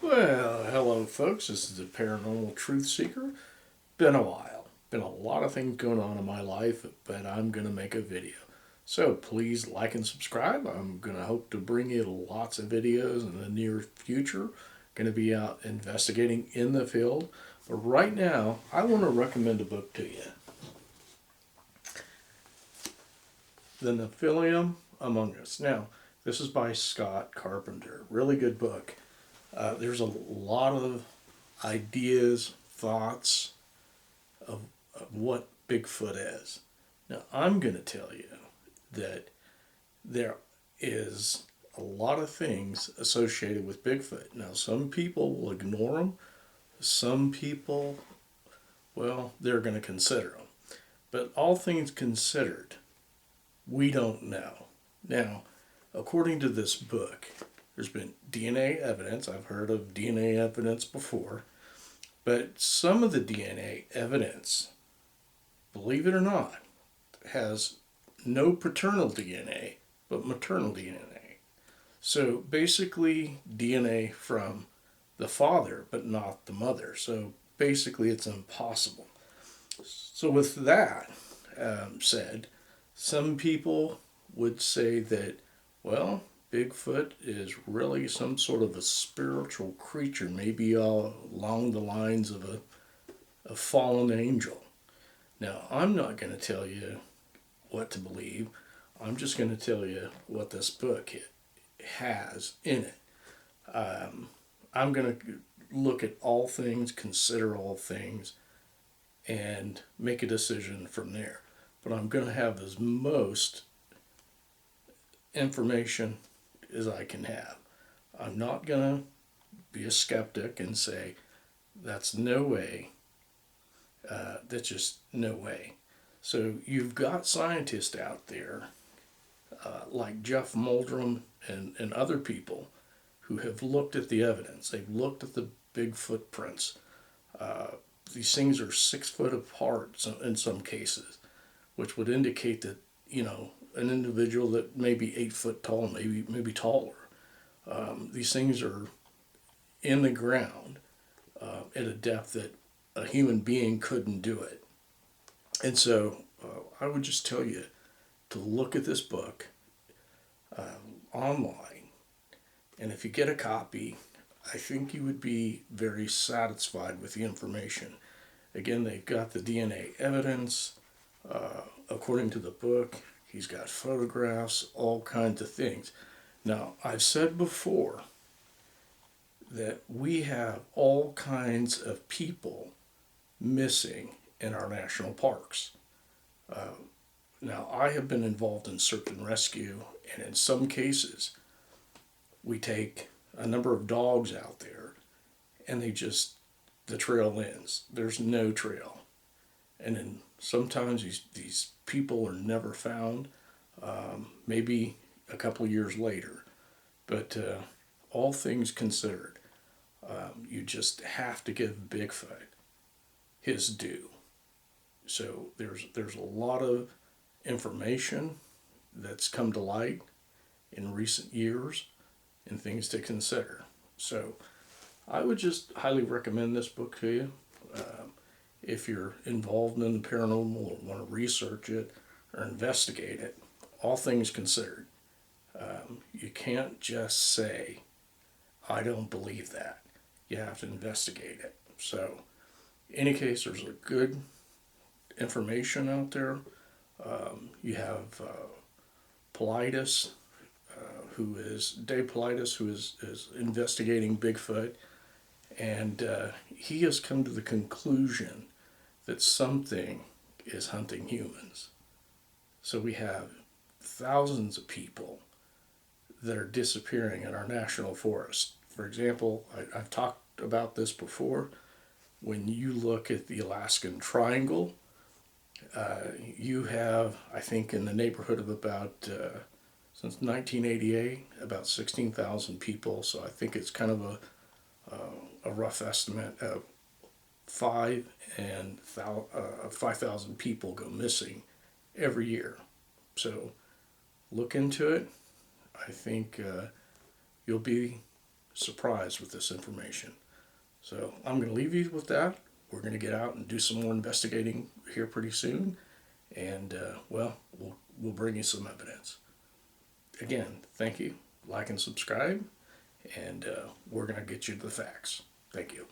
Well, hello, folks. This is the Paranormal Truth Seeker. Been a while. Been a lot of things going on in my life, but I'm going to make a video. So please like and subscribe. I'm going to hope to bring you lots of videos in the near future. Going to be out investigating in the field. But right now, I want to recommend a book to you. The Nephilim Among Us. Now, this is by Scott Carpenter. Really good book. There's a lot of ideas, thoughts of what Bigfoot is. Now, I'm going to tell you that there is a lot of things associated with Bigfoot. Now, some people will ignore them. Some people, well, they're going to consider them. But all things considered, we don't know. Now, according to this book, there's been DNA evidence. I've heard of DNA evidence before. But some of the DNA evidence, believe it or not, has no paternal DNA, but maternal DNA. So basically, DNA from the father, but not the mother. So basically, it's impossible. So with that said, some people would say that, well, Bigfoot is really some sort of a spiritual creature, maybe along the lines of a fallen angel. Now, I'm not going to tell you what to believe. I'm just going to tell you what this book has in it. I'm going to look at all things, consider all things, and make a decision from there. But I'm going to have as most information as I can have. I'm not going to be a skeptic and say, that's no way. That's just no way. So you've got scientists out there like Jeff Muldrum and other people who have looked at the evidence. They've looked at the big footprints. These things are 6 foot apart in some cases, which would indicate that, an individual that may be 8 foot tall, maybe taller. These things are in the ground at a depth that a human being couldn't do it. And so I would just tell you to look at this book online. And if you get a copy, I think you would be very satisfied with the information. Again, they've got the DNA evidence. According to the book, he's got photographs, all kinds of things. Now, I've said before that we have all kinds of people missing in our national parks. Now, I have been involved in search and rescue, and in some cases, we take a number of dogs out there, and the trail ends. There's no trail. And then sometimes these people are never found, maybe a couple of years later. But all things considered, you just have to give Bigfoot his due. So there's a lot of information that's come to light in recent years and things to consider. So I would just highly recommend this book to you. If you're involved in the paranormal or want to research it or investigate it, all things considered, you can't just say, I don't believe that. You have to investigate it. So, in any case, there's a good information out there. You have Politis, Dave Politis, who is investigating Bigfoot, and he has come to the conclusion that something is hunting humans. So we have thousands of people that are disappearing in our national forest. For example, I've talked about this before. When you look at the Alaskan Triangle, you have, I think, in the neighborhood of about, since 1988, about 16,000 people. So I think it's kind of a rough estimate of 5,000 people go missing every year. So look into it. I think you'll be surprised with this information. So I'm going to leave you with that. We're going to get out and do some more investigating here pretty soon. And, we'll bring you some evidence. Again, thank you. Like and subscribe. And we're going to get you the facts. Thank you.